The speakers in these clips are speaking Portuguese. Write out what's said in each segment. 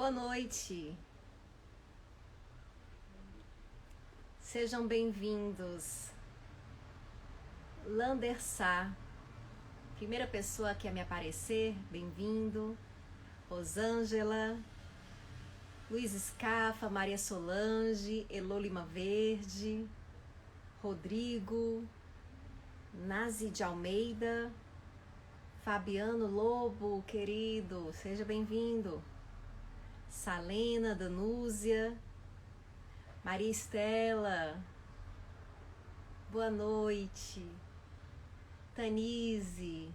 Boa noite. Sejam bem-vindos. Lander Sá, primeira pessoa que a me aparecer, bem-vindo. Rosângela, Luiz Escafa, Maria Solange, Elô Lima Verde, Rodrigo, Nazi de Almeida, Fabiano Lobo, querido, seja bem-vindo. Salena, Danúzia, Maria Estela, boa noite. Tanise,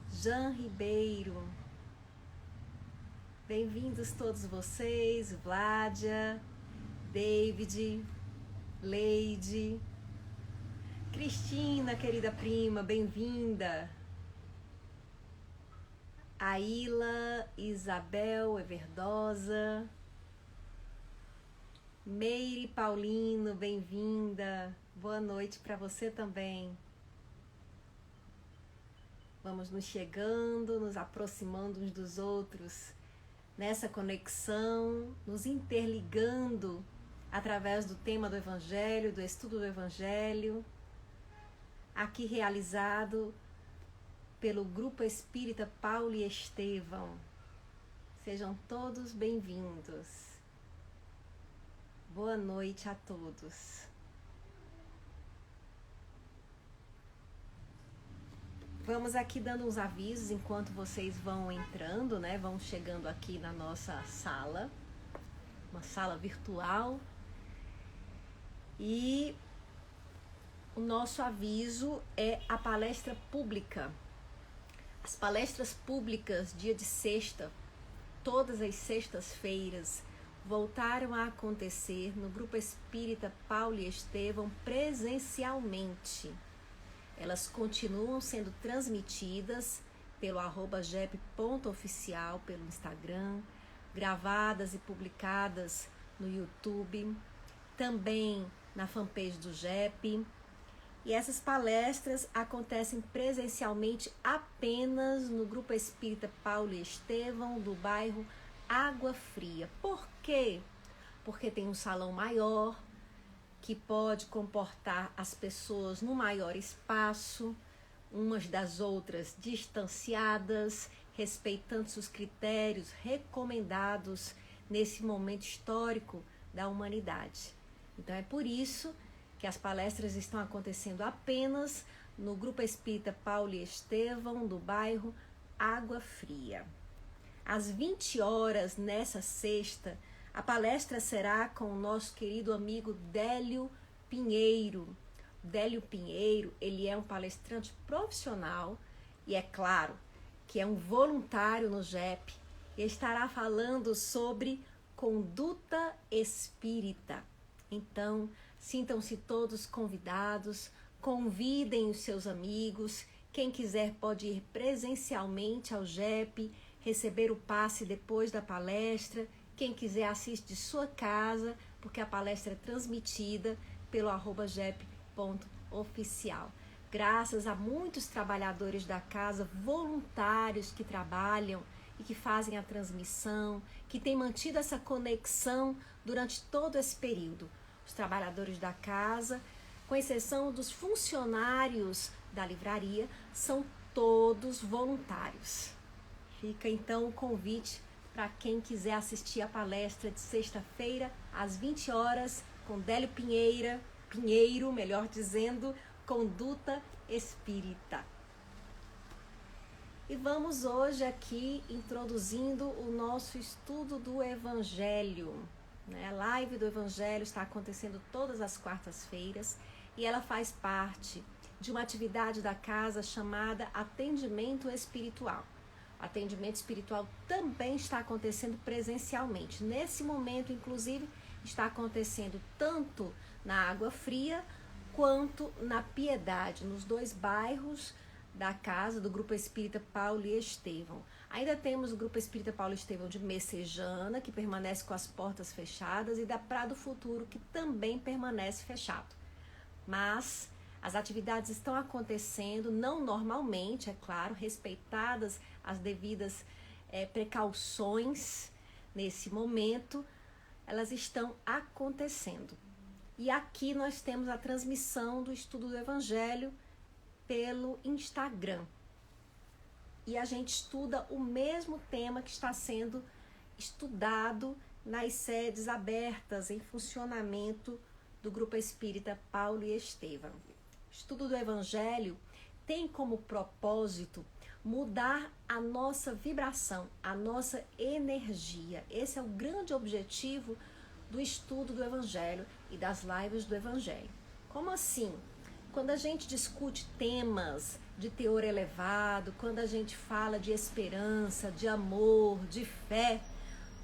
Jean Ribeiro, bem-vindos todos vocês. Vládia, David, Leide, Cristina, querida prima, bem-vinda. Aila, Isabel Everdosa, Meire Paulino, bem-vinda. Boa noite para você também. Vamos nos chegando, nos aproximando uns dos outros, nessa conexão, nos interligando através do tema do Evangelho, do estudo do Evangelho, aqui realizado pelo Grupo Espírita Paulo e Estevão. Sejam todos bem-vindos. Boa noite a todos. Vamos aqui dando uns avisos enquanto vocês vão entrando, né? Vão chegando aqui na nossa sala, uma sala virtual. E o nosso aviso é a palestra pública. As palestras públicas, dia de sexta, todas as sextas-feiras, voltaram a acontecer no Grupo Espírita Paulo e Estevão presencialmente. Elas continuam sendo transmitidas pelo @jep.oficial, pelo Instagram, gravadas e publicadas no YouTube, também na fanpage do JEP. E essas palestras acontecem presencialmente apenas no Grupo Espírita Paulo e Estevão, do bairro Água Fria. Por quê? Porque tem um salão maior, que pode comportar as pessoas num maior espaço, umas das outras distanciadas, respeitando os critérios recomendados nesse momento histórico da humanidade. Então é por isso que as palestras estão acontecendo apenas no Grupo Espírita Paulo e Estevão, do bairro Água Fria. Às 20 horas, nessa sexta, a palestra será com o nosso querido amigo Délio Pinheiro. Délio Pinheiro, ele é um palestrante profissional e é claro que é um voluntário no JEP e estará falando sobre conduta espírita. Então, sintam-se todos convidados, convidem os seus amigos. Quem quiser pode ir presencialmente ao JEP, receber o passe depois da palestra. Quem quiser assiste de sua casa, porque a palestra é transmitida pelo @jep.oficial. Graças a muitos trabalhadores da casa, voluntários que trabalham e que fazem a transmissão, que têm mantido essa conexão durante todo esse período. Os trabalhadores da casa, com exceção dos funcionários da livraria, são todos voluntários. Fica então o convite para quem quiser assistir a palestra de sexta-feira, às 20 horas, com Délio Pinheiro, melhor dizendo, Conduta Espírita. E vamos hoje aqui introduzindo o nosso estudo do Evangelho. A live do Evangelho está acontecendo todas as quartas-feiras e ela faz parte de uma atividade da casa chamada Atendimento Espiritual. O atendimento espiritual também está acontecendo presencialmente. Nesse momento, inclusive, está acontecendo tanto na Água Fria quanto na Piedade, nos dois bairros da casa do Grupo Espírita Paulo e Estevão. Ainda temos o Grupo Espírita Paulo e Estevão de Messejana, que permanece com as portas fechadas, e da Prado Futuro, que também permanece fechado. Mas as atividades estão acontecendo, não normalmente, é claro, respeitadas as devidas precauções nesse momento, elas estão acontecendo. E aqui nós temos a transmissão do estudo do Evangelho pelo Instagram. E a gente estuda o mesmo tema que está sendo estudado nas sedes abertas em funcionamento do Grupo Espírita Paulo e Estevão. O estudo do Evangelho tem como propósito mudar a nossa vibração, a nossa energia. Esse é o grande objetivo do estudo do Evangelho e das lives do Evangelho. Como assim? Quando a gente discute temas de teor elevado, quando a gente fala de esperança, de amor, de fé,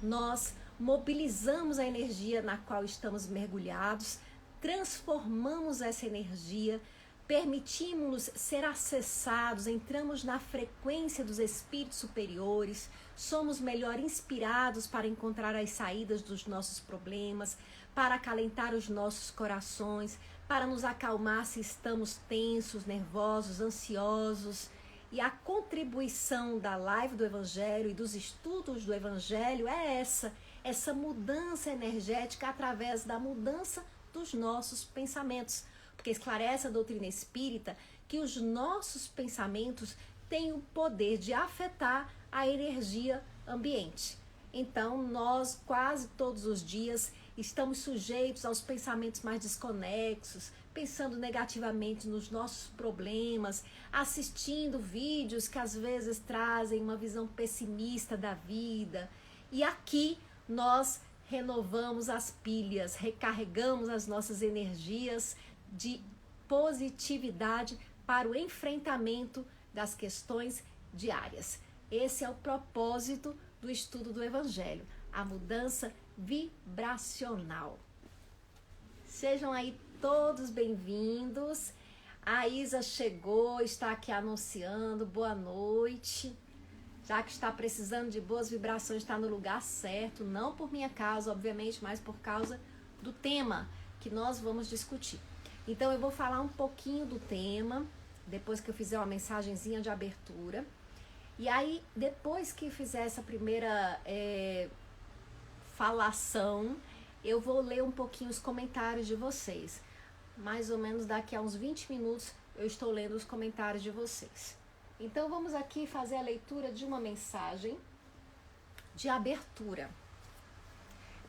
nós mobilizamos a energia na qual estamos mergulhados, transformamos essa energia, permitimos-nos ser acessados, entramos na frequência dos espíritos superiores, somos melhor inspirados para encontrar as saídas dos nossos problemas, para acalentar os nossos corações, para nos acalmar se estamos tensos, nervosos, ansiosos. E a contribuição da live do Evangelho e dos estudos do Evangelho é essa mudança energética através da mudança dos nossos pensamentos. Porque esclarece a doutrina espírita que os nossos pensamentos têm o poder de afetar a energia ambiente. Então, nós quase todos os dias estamos sujeitos aos pensamentos mais desconexos, pensando negativamente nos nossos problemas, assistindo vídeos que às vezes trazem uma visão pessimista da vida. E aqui nós renovamos as pilhas, recarregamos as nossas energias de positividade para o enfrentamento das questões diárias. Esse é o propósito do estudo do Evangelho, a mudança vibracional. Sejam aí todos bem-vindos. A Isa chegou, está aqui anunciando, boa noite. Já que está precisando de boas vibrações, está no lugar certo, não por minha causa, obviamente, mas por causa do tema que nós vamos discutir. Então eu vou falar um pouquinho do tema, depois que eu fizer uma mensagenzinha de abertura. E aí, depois que fizer essa primeira falação, eu vou ler um pouquinho os comentários de vocês. Mais ou menos daqui a uns 20 minutos eu estou lendo os comentários de vocês. Então vamos aqui fazer a leitura de uma mensagem de abertura.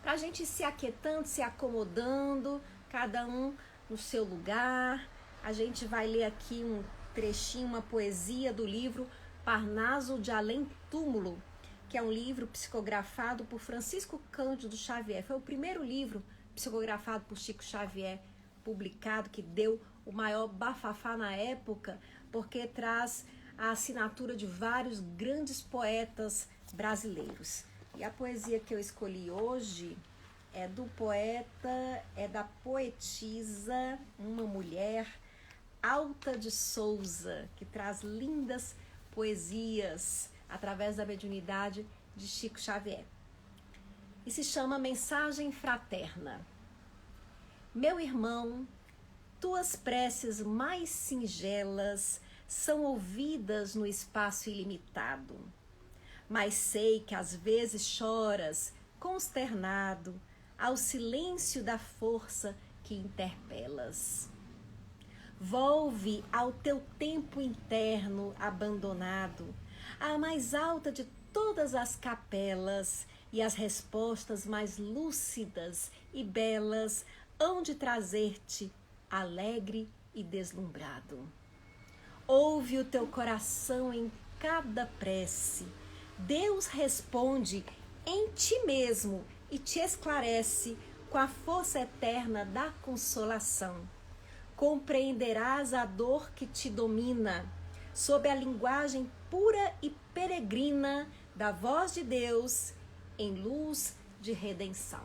Para a gente ir se aquietando, se acomodando, cada um no seu lugar. A gente vai ler aqui um trechinho, uma poesia do livro Parnaso de Além Túmulo, que é um livro psicografado por Francisco Cândido Xavier. Foi o primeiro livro psicografado por Chico Xavier, publicado, que deu o maior bafafá na época, porque traz a assinatura de vários grandes poetas brasileiros. E a poesia que eu escolhi hoje é do poeta, é da poetisa, uma mulher, Alta de Souza, que traz lindas poesias através da mediunidade de Chico Xavier. E se chama Mensagem Fraterna. Meu irmão, tuas preces mais singelas são ouvidas no espaço ilimitado, mas sei que às vezes choras, consternado, ao silêncio da força que interpelas. Volve ao teu tempo interno abandonado, à mais alta de todas as capelas, e as respostas mais lúcidas e belas hão de trazer-te alegre e deslumbrado. Ouve o teu coração em cada prece. Deus responde em ti mesmo e te esclarece com a força eterna da consolação. Compreenderás a dor que te domina, sob a linguagem pura e peregrina da voz de Deus em luz de redenção.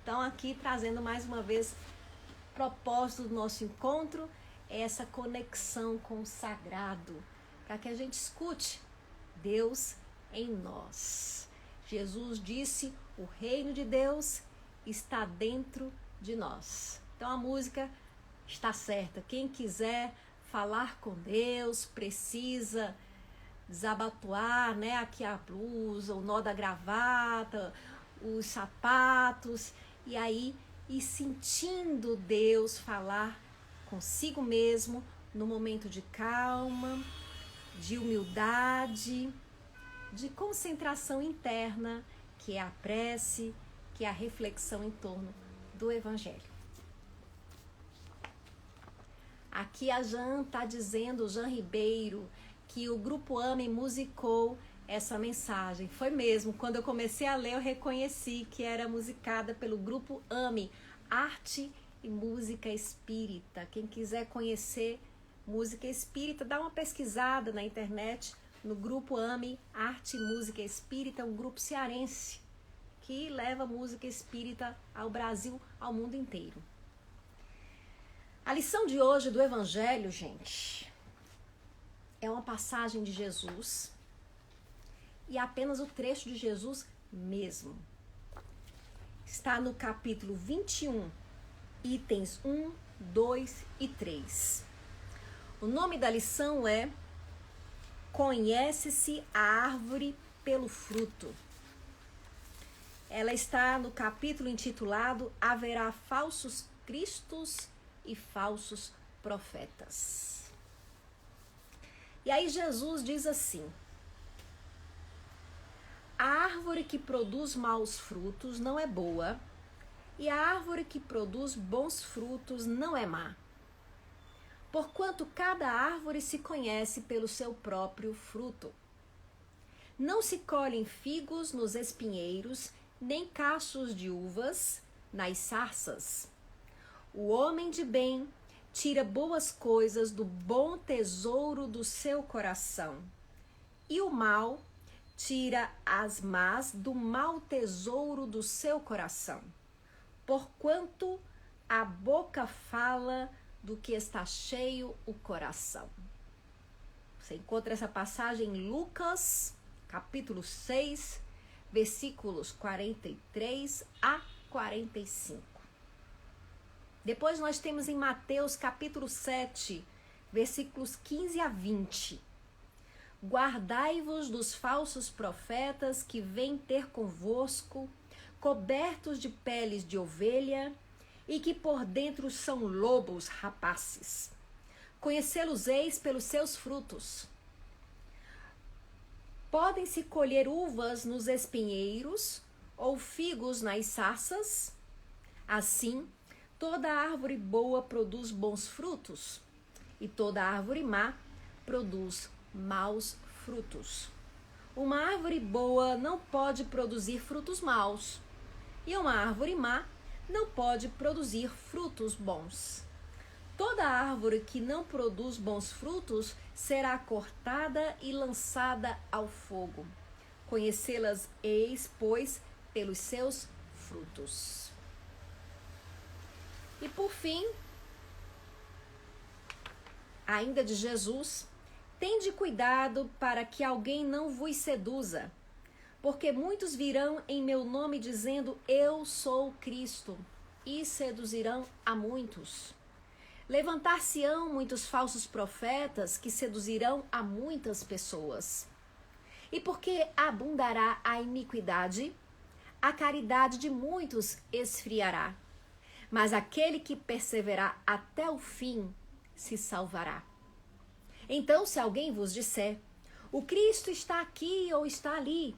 Então, aqui trazendo mais uma vez o propósito do nosso encontro, é essa conexão com o sagrado, para que a gente escute Deus em nós. Jesus disse: o reino de Deus está dentro de nós. Então a música está certa. Quem quiser falar com Deus precisa desabotoar, né, aqui a blusa, o nó da gravata, os sapatos, e aí ir sentindo Deus falar consigo mesmo no momento de calma, de humildade, de concentração interna, que é a prece, que é a reflexão em torno do Evangelho. Aqui a Jan está dizendo, Jan Ribeiro, que o Grupo AME musicou essa mensagem. Foi mesmo, quando eu comecei a ler eu reconheci que era musicada pelo Grupo AME, Arte e Música Espírita. Quem quiser conhecer música espírita, dá uma pesquisada na internet no Grupo AME, Arte e Música Espírita, um grupo cearense que leva música espírita ao Brasil, ao mundo inteiro. A lição de hoje do Evangelho, gente, é uma passagem de Jesus e é apenas o trecho de Jesus mesmo. Está no capítulo 21, itens 1, 2 e 3. O nome da lição é Conhece-se a árvore pelo fruto. Ela está no capítulo intitulado Haverá falsos cristos e falsos profetas. E aí Jesus diz assim: a árvore que produz maus frutos não é boa, e a árvore que produz bons frutos não é má. Porquanto cada árvore se conhece pelo seu próprio fruto. Não se colhem figos nos espinheiros, nem cachos de uvas nas sarças. O homem de bem tira boas coisas do bom tesouro do seu coração, e o mal tira as más do mau tesouro do seu coração. Porquanto a boca fala do que está cheio o coração. Você encontra essa passagem em Lucas, capítulo 6, versículos 43 a 45. Depois nós temos em Mateus, capítulo 7, versículos 15 a 20. Guardai-vos dos falsos profetas que vêm ter convosco, cobertos de peles de ovelha, e que por dentro são lobos rapaces. Conhecê-los-eis pelos seus frutos. Podem-se colher uvas nos espinheiros ou figos nas sarças? Assim, toda árvore boa produz bons frutos, e toda árvore má produz maus frutos. Uma árvore boa não pode produzir frutos maus, e uma árvore má não pode produzir frutos bons. Toda árvore que não produz bons frutos será cortada e lançada ao fogo. Conhecê-las-eis, pois, pelos seus frutos. E por fim, ainda de Jesus, tende cuidado para que alguém não vos seduza, porque muitos virão em meu nome dizendo, eu sou Cristo, e seduzirão a muitos. Levantar-se-ão muitos falsos profetas que seduzirão a muitas pessoas. E porque abundará a iniquidade, a caridade de muitos esfriará. Mas aquele que perseverar até o fim se salvará. Então, se alguém vos disser, o Cristo está aqui ou está ali,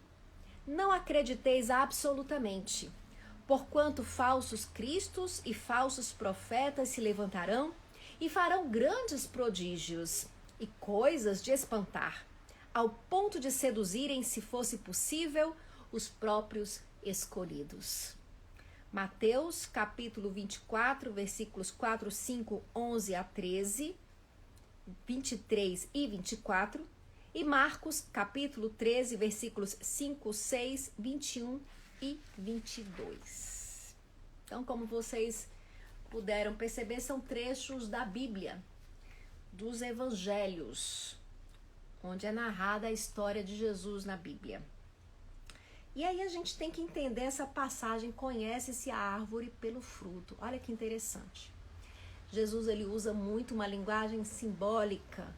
não acrediteis absolutamente, porquanto falsos cristos e falsos profetas se levantarão e farão grandes prodígios e coisas de espantar, ao ponto de seduzirem, se fosse possível, os próprios escolhidos. Mateus, capítulo 24, versículos 4, 5, 11 a 13, 23 e 24, e Marcos, capítulo 13, versículos 5, 6, 21 e 22. Então, como vocês puderam perceber, são trechos da Bíblia, dos Evangelhos, onde é narrada a história de Jesus na Bíblia. E aí a gente tem que entender essa passagem, conhece-se a árvore pelo fruto. Olha que interessante. Jesus, ele usa muito uma linguagem simbólica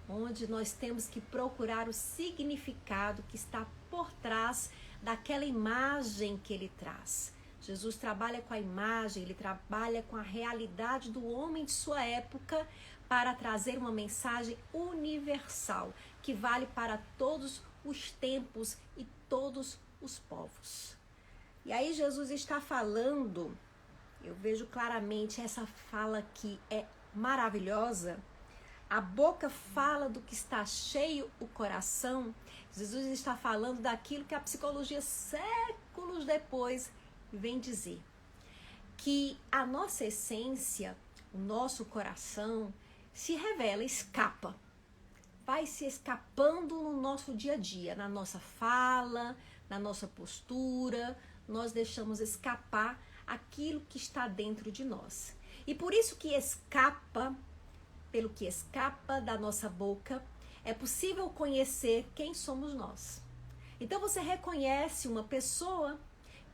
onde nós temos que procurar o significado que está por trás daquela imagem que ele traz. Jesus trabalha com a imagem, ele trabalha com a realidade do homem de sua época para trazer uma mensagem universal, que vale para todos os tempos e todos os povos. E aí Jesus está falando, eu vejo claramente essa fala que é maravilhosa. A boca fala do que está cheio o coração. Jesus está falando daquilo que a psicologia séculos depois vem dizer. Que a nossa essência, o nosso coração, se revela, escapa. Vai se escapando no nosso dia a dia, na nossa fala, na nossa postura. Nós deixamos escapar aquilo que está dentro de nós. E por isso que escapa, pelo que escapa da nossa boca, é possível conhecer quem somos nós. Então você reconhece uma pessoa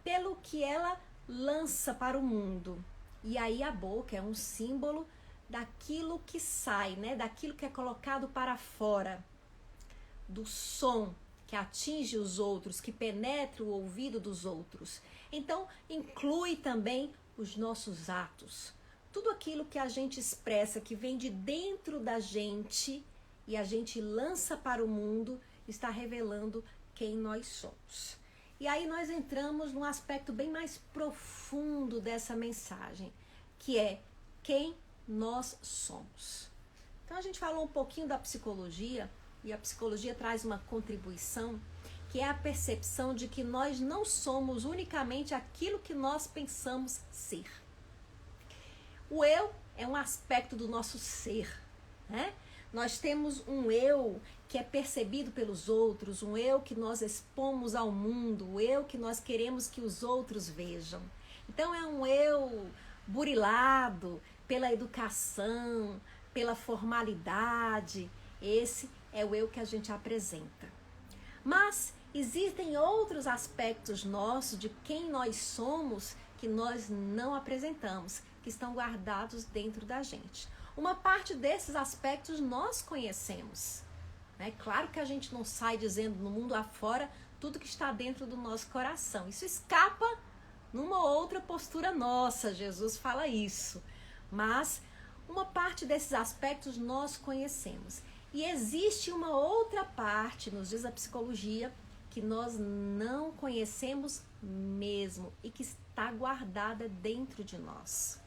pelo que ela lança para o mundo. E aí a boca é um símbolo daquilo que sai, né? Daquilo que é colocado para fora, do som que atinge os outros, que penetra o ouvido dos outros. Então, inclui também os nossos atos. Tudo aquilo que a gente expressa, que vem de dentro da gente e a gente lança para o mundo, está revelando quem nós somos. E aí nós entramos num aspecto bem mais profundo dessa mensagem, que é quem nós somos. Então a gente falou um pouquinho da psicologia, e a psicologia traz uma contribuição, que é a percepção de que nós não somos unicamente aquilo que nós pensamos ser. O eu é um aspecto do nosso ser, né? Nós temos um eu que é percebido pelos outros, um eu que nós expomos ao mundo, o eu que nós queremos que os outros vejam. Então é um eu burilado pela educação, pela formalidade. Esse é o eu que a gente apresenta. Mas existem outros aspectos nossos de quem nós somos que nós não apresentamos, que estão guardados dentro da gente. Uma parte desses aspectos nós conhecemos. É claro que a gente não sai dizendo no mundo afora tudo que está dentro do nosso coração. Isso escapa numa outra postura nossa, Jesus fala isso. Mas uma parte desses aspectos nós conhecemos. E existe uma outra parte, nos diz a psicologia, que nós não conhecemos mesmo e que está guardada dentro de nós,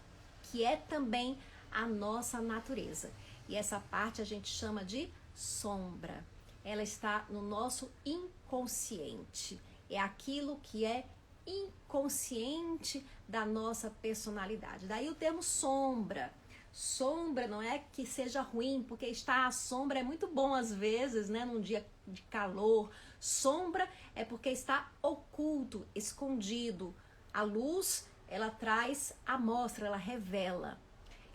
que é também a nossa natureza. E essa parte a gente chama de sombra. Ela está no nosso inconsciente. É aquilo que é inconsciente da nossa personalidade. Daí o termo sombra. Sombra não é que seja ruim, porque estar à sombra é muito bom às vezes, né? Num dia de calor. Sombra é porque está oculto, escondido. A luz, ela traz a mostra, ela revela.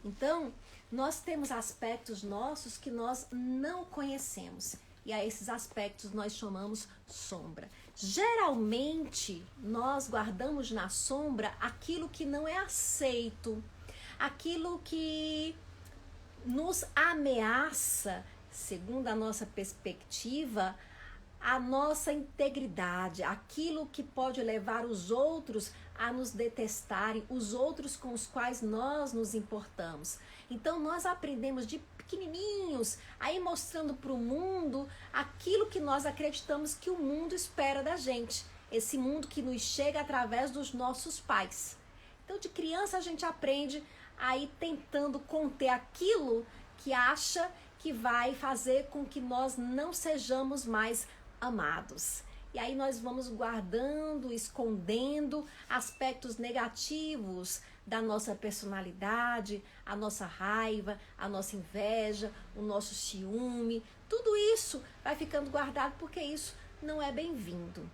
Então, nós temos aspectos nossos que nós não conhecemos. E a esses aspectos nós chamamos sombra. Geralmente, nós guardamos na sombra aquilo que não é aceito, aquilo que nos ameaça, segundo a nossa perspectiva, a nossa integridade, aquilo que pode levar os outros a nos detestarem, os outros com os quais nós nos importamos. Então nós aprendemos de pequenininhos a ir mostrando para o mundo aquilo que nós acreditamos que o mundo espera da gente, esse mundo que nos chega através dos nossos pais. Então de criança a gente aprende a ir tentando conter aquilo que acha que vai fazer com que nós não sejamos mais amados. E aí nós vamos guardando, escondendo aspectos negativos da nossa personalidade, a nossa raiva, a nossa inveja, o nosso ciúme. Tudo isso vai ficando guardado porque isso não é bem-vindo.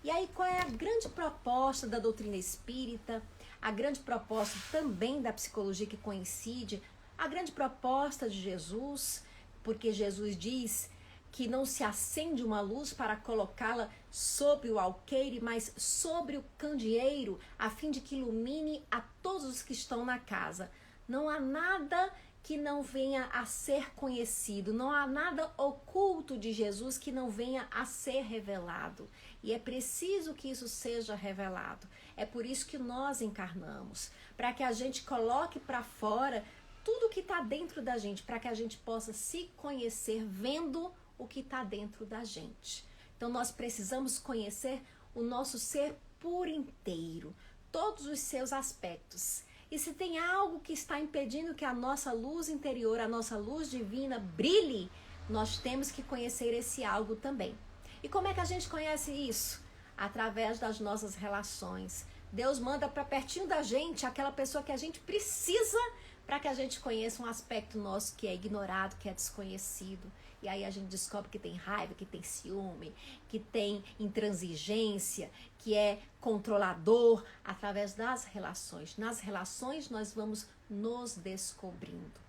E aí qual é a grande proposta da doutrina espírita? A grande proposta também da psicologia que coincide, a grande proposta de Jesus, porque Jesus diz que não se acende uma luz para colocá-la sobre o alqueire, mas sobre o candeeiro, a fim de que ilumine a todos os que estão na casa. Não há nada que não venha a ser conhecido, não há nada oculto de Jesus que não venha a ser revelado. E é preciso que isso seja revelado. É por isso que nós encarnamos, para que a gente coloque para fora tudo que está dentro da gente, para que a gente possa se conhecer vendo o que está dentro da gente. Então nós precisamos conhecer o nosso ser por inteiro, todos os seus aspectos. E se tem algo que está impedindo que a nossa luz interior, a nossa luz divina brilhe, nós temos que conhecer esse algo também. E como é que a gente conhece isso? Através das nossas relações. Deus manda para pertinho da gente aquela pessoa que a gente precisa para que a gente conheça um aspecto nosso que é ignorado, que é desconhecido. E aí a gente descobre que tem raiva, que tem ciúme, que tem intransigência, que é controlador, através das relações. Nas relações nós vamos nos descobrindo.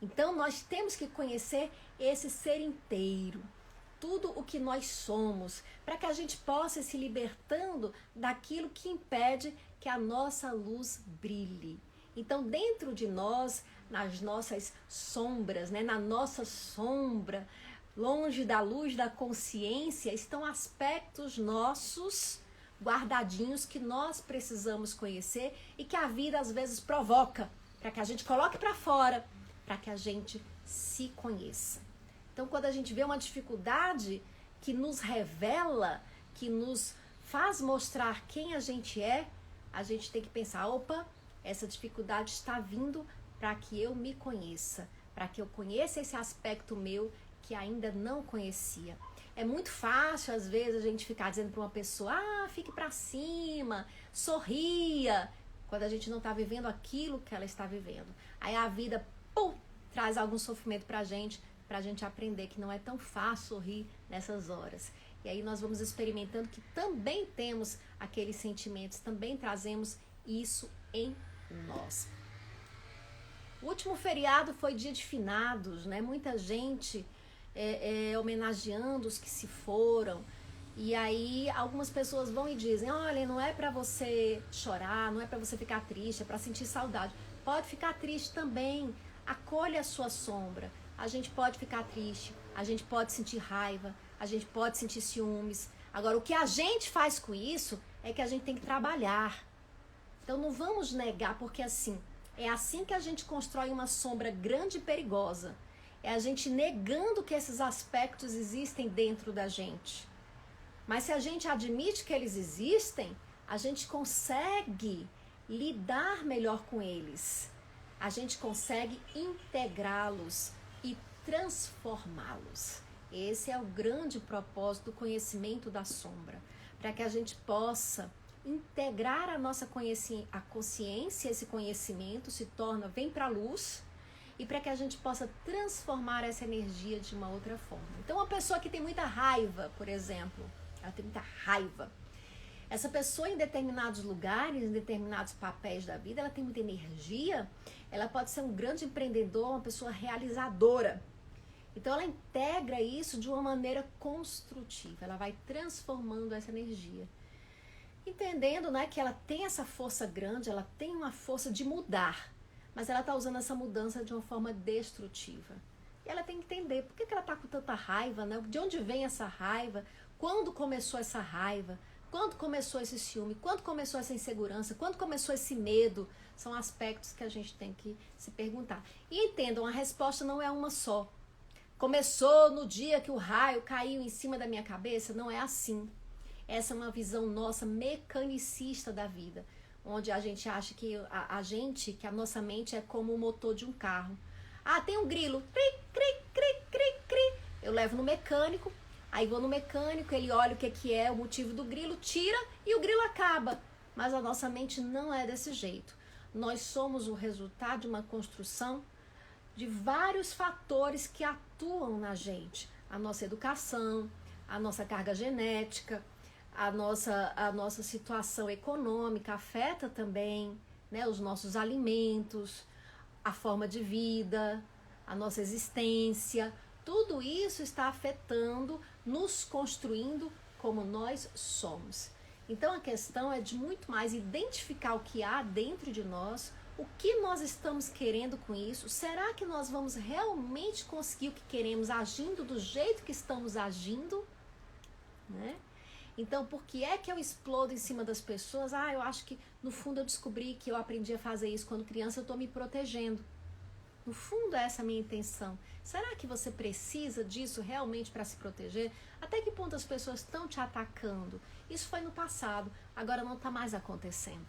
Então nós temos que conhecer esse ser inteiro, tudo o que nós somos, para que a gente possa ir se libertando daquilo que impede que a nossa luz brilhe. Então dentro de nós, nas nossas sombras, na nossa sombra, longe da luz da consciência, estão aspectos nossos guardadinhos que nós precisamos conhecer e que a vida às vezes provoca, para que a gente coloque para fora, para que a gente se conheça. Então quando a gente vê uma dificuldade que nos revela, que nos faz mostrar quem a gente tem que pensar, opa, essa dificuldade está vindo para que eu me conheça, para que eu conheça esse aspecto meu que ainda não conhecia. É muito fácil, às vezes, a gente ficar dizendo para uma pessoa, fique para cima, sorria, quando a gente não está vivendo aquilo que ela está vivendo. Aí a vida, traz algum sofrimento para a gente aprender que não é tão fácil sorrir nessas horas. E aí nós vamos experimentando que também temos aqueles sentimentos, também trazemos isso em nós. O último feriado foi dia de finados, Muita gente homenageando os que se foram. E aí algumas pessoas vão e dizem, olha, não é para você chorar, não é para você ficar triste, é para sentir saudade. Pode ficar triste também, acolha a sua sombra. A gente pode ficar triste, a gente pode sentir raiva, a gente pode sentir ciúmes. Agora, o que a gente faz com isso é que a gente tem que trabalhar. Então não vamos negar, porque é assim que a gente constrói uma sombra grande e perigosa. É a gente negando que esses aspectos existem dentro da gente. Mas se a gente admite que eles existem, a gente consegue lidar melhor com eles. A gente consegue integrá-los e transformá-los. Esse é o grande propósito do conhecimento da sombra. Para que a gente possa integrar a nossa consciência, esse conhecimento vem para a luz, e para que a gente possa transformar essa energia de uma outra forma. Então, uma pessoa que tem muita raiva, por exemplo, ela tem muita raiva. Essa pessoa, em determinados lugares, em determinados papéis da vida, ela tem muita energia, ela pode ser um grande empreendedor, uma pessoa realizadora. Então, ela integra isso de uma maneira construtiva, ela vai transformando essa energia. Entendendo, que ela tem essa força grande, ela tem uma força de mudar, mas ela está usando essa mudança de uma forma destrutiva. E ela tem que entender por que ela está com tanta raiva, De onde vem essa raiva? Quando começou essa raiva? Quando começou esse ciúme? Quando começou essa insegurança? Quando começou esse medo? São aspectos que a gente tem que se perguntar. E entendam, a resposta não é uma só. Começou no dia que o raio caiu em cima da minha cabeça? Não é assim. Essa é uma visão nossa mecanicista da vida, onde a gente acha que a nossa mente é como o motor de um carro. Tem um grilo, cri, cri, cri, cri, cri. Eu levo no mecânico, aí vou no mecânico, ele olha o que é o motivo do grilo, tira e o grilo acaba. Mas a nossa mente não é desse jeito. Nós somos o resultado de uma construção de vários fatores que atuam na gente. A nossa educação, a nossa carga genética, a nossa situação econômica afeta também, os nossos alimentos, a forma de vida, a nossa existência. Tudo isso está afetando, nos construindo como nós somos. Então a questão é de muito mais identificar o que há dentro de nós, O que nós estamos querendo com isso? Será que nós vamos realmente conseguir o que queremos agindo do jeito que estamos agindo? Né? Então, por que é que eu explodo em cima das pessoas? Eu acho que no fundo eu descobri que eu aprendi a fazer isso quando criança, eu estou me protegendo. No fundo, essa é a minha intenção. Será que você precisa disso realmente para se proteger? Até que ponto as pessoas estão te atacando? Isso foi no passado, agora não está mais acontecendo.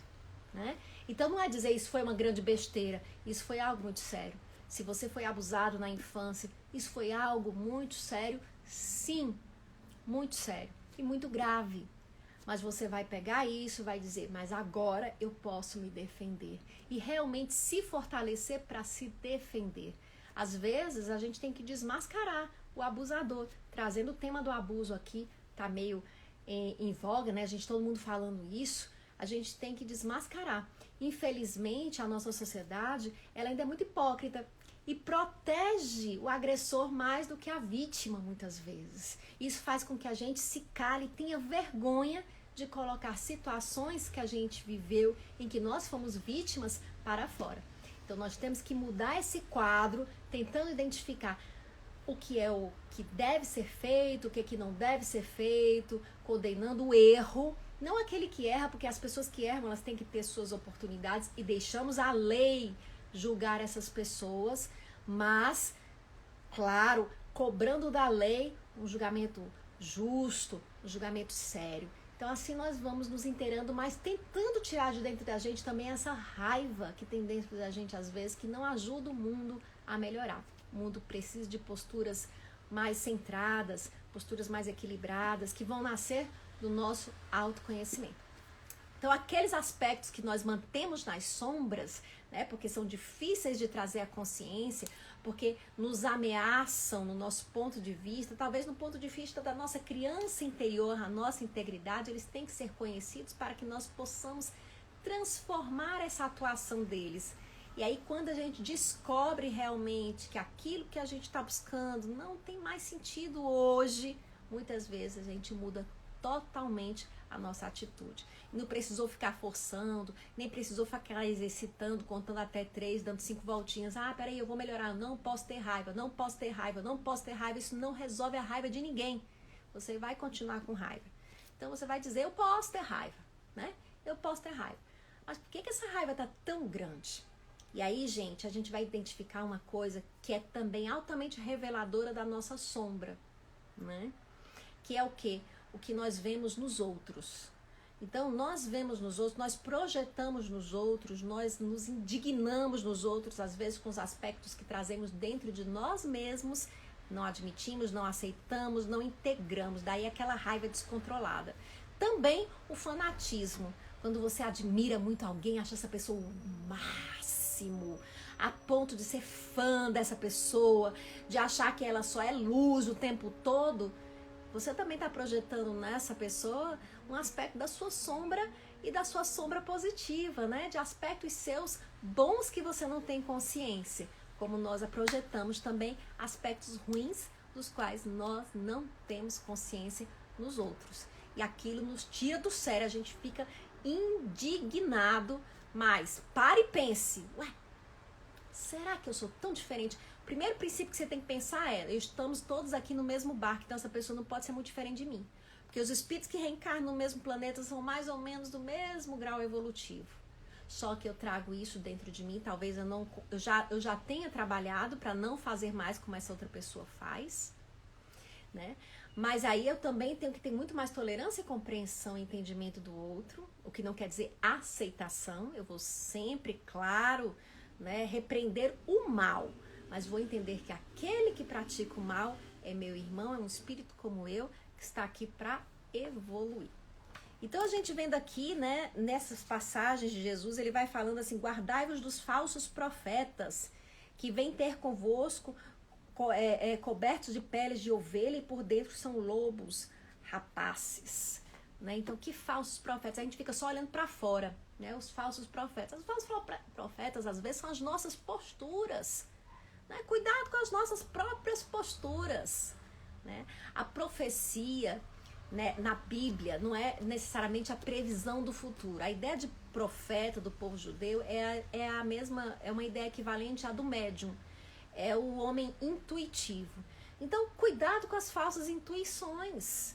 Né? Então não é dizer isso foi uma grande besteira, isso foi algo muito sério. Se você foi abusado na infância, isso foi algo muito sério, sim, muito sério e muito grave. Mas você vai pegar isso, vai dizer, mas agora eu posso me defender. E realmente se fortalecer para se defender. Às vezes a gente tem que desmascarar o abusador. Trazendo o tema do abuso aqui, tá meio em voga, né? Todo mundo falando isso. A gente tem que desmascarar. Infelizmente, a nossa sociedade, ela ainda é muito hipócrita e protege o agressor mais do que a vítima, muitas vezes. Isso faz com que a gente se cale e tenha vergonha de colocar situações que a gente viveu, em que nós fomos vítimas, para fora. Então, nós temos que mudar esse quadro, tentando identificar o que é o que deve ser feito, o que não deve ser feito, condenando o erro. Não aquele que erra, porque as pessoas que erram, elas têm que ter suas oportunidades e deixamos a lei julgar essas pessoas, mas, claro, cobrando da lei um julgamento justo, um julgamento sério. Então, assim nós vamos nos inteirando, mas tentando tirar de dentro da gente também essa raiva que tem dentro da gente, às vezes, que não ajuda o mundo a melhorar. O mundo precisa de posturas mais centradas, posturas mais equilibradas, que vão nascer do nosso autoconhecimento. Então, aqueles aspectos que nós mantemos nas sombras, né, porque são difíceis de trazer à consciência, porque nos ameaçam no nosso ponto de vista, talvez no ponto de vista da nossa criança interior, a nossa integridade, eles têm que ser conhecidos para que nós possamos transformar essa atuação deles. E aí, quando a gente descobre realmente que aquilo que a gente está buscando não tem mais sentido hoje, muitas vezes a gente muda totalmente a nossa atitude. Não precisou ficar forçando, nem precisou ficar exercitando, contando até 3, dando 5 voltinhas. Peraí, eu vou melhorar, eu não posso ter raiva, não posso ter raiva, não posso ter raiva. Isso não resolve a raiva de ninguém. Você vai continuar com raiva. Então você vai dizer, eu posso ter raiva, né? Eu posso ter raiva. Mas por que essa raiva está tão grande? E aí, gente, a gente vai identificar uma coisa que é também altamente reveladora da nossa sombra, né? Que é o quê? O que nós vemos nos outros. Então, nós vemos nos outros, nós projetamos nos outros, nós nos indignamos nos outros, às vezes com os aspectos que trazemos dentro de nós mesmos, não admitimos, não aceitamos, não integramos, daí aquela raiva descontrolada. Também o fanatismo, quando você admira muito alguém, acha essa pessoa o máximo, a ponto de ser fã dessa pessoa, de achar que ela só é luz o tempo todo, você também está projetando nessa pessoa um aspecto da sua sombra e da sua sombra positiva, né? De aspectos seus bons que você não tem consciência. Como nós projetamos também aspectos ruins dos quais nós não temos consciência nos outros. E aquilo nos tira do sério, a gente fica indignado, mas pare e pense, será que eu sou tão diferente? O primeiro princípio que você tem que pensar é, estamos todos aqui no mesmo barco, então essa pessoa não pode ser muito diferente de mim. Porque os espíritos que reencarnam no mesmo planeta são mais ou menos do mesmo grau evolutivo. Só que eu trago isso dentro de mim, talvez eu já tenha trabalhado para não fazer mais como essa outra pessoa faz, né? Mas aí eu também tenho que ter muito mais tolerância e compreensão e entendimento do outro, o que não quer dizer aceitação. Eu vou sempre, claro, né, repreender o mal, mas vou entender que aquele que pratica o mal é meu irmão, é um espírito como eu, que está aqui para evoluir. Então a gente vendo aqui, né, nessas passagens de Jesus, ele vai falando assim, guardai-vos dos falsos profetas, que vêm ter convosco cobertos de peles de ovelha e por dentro são lobos rapaces, né? Então, que falsos profetas? A gente fica só olhando para fora, né? Os falsos profetas. Os falsos profetas, às vezes, são as nossas posturas, né? Cuidado com as nossas próprias posturas, né? A profecia, né, na Bíblia, não é necessariamente a previsão do futuro. A ideia de profeta do povo judeu é a mesma, é uma ideia equivalente à do médium. É o homem intuitivo. Então, cuidado com as falsas intuições,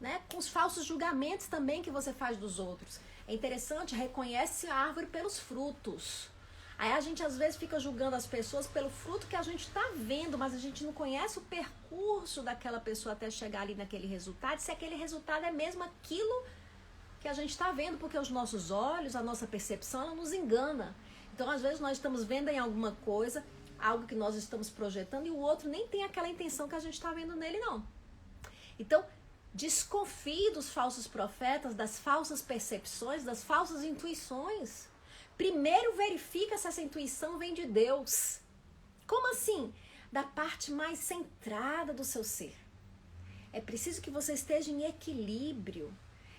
né? Com os falsos julgamentos também que você faz dos outros. É interessante, reconhece a árvore pelos frutos. Aí a gente às vezes fica julgando as pessoas pelo fruto que a gente está vendo, mas a gente não conhece o percurso daquela pessoa até chegar ali naquele resultado, se aquele resultado é mesmo aquilo que a gente está vendo, porque os nossos olhos, a nossa percepção, ela nos engana. Então, às vezes, nós estamos vendo em alguma coisa, algo que nós estamos projetando, e o outro nem tem aquela intenção que a gente está vendo nele, não. Então, desconfie dos falsos profetas, das falsas percepções, das falsas intuições. Primeiro verifica se essa intuição vem de Deus. Como assim? Da parte mais centrada do seu ser. É preciso que você esteja em equilíbrio.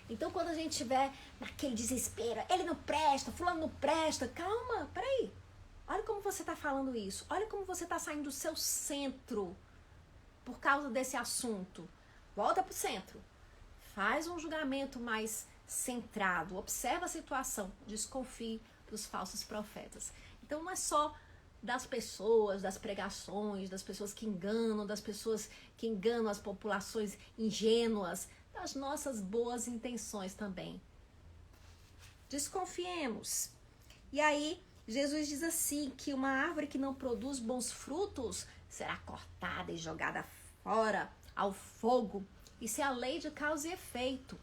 Então, quando a gente estiver naquele desespero, ele não presta, fulano não presta, calma, peraí. Olha como você está falando isso. Olha como você está saindo do seu centro por causa desse assunto. Volta para o centro. Faz um julgamento mais centrado. Observa a situação. Desconfie dos falsos profetas. Então, não é só das pessoas, das pregações, das pessoas que enganam, das pessoas que enganam as populações ingênuas, das nossas boas intenções também. Desconfiemos. E aí, Jesus diz assim, que uma árvore que não produz bons frutos será cortada e jogada fora ao fogo. Isso é a lei de causa e efeito,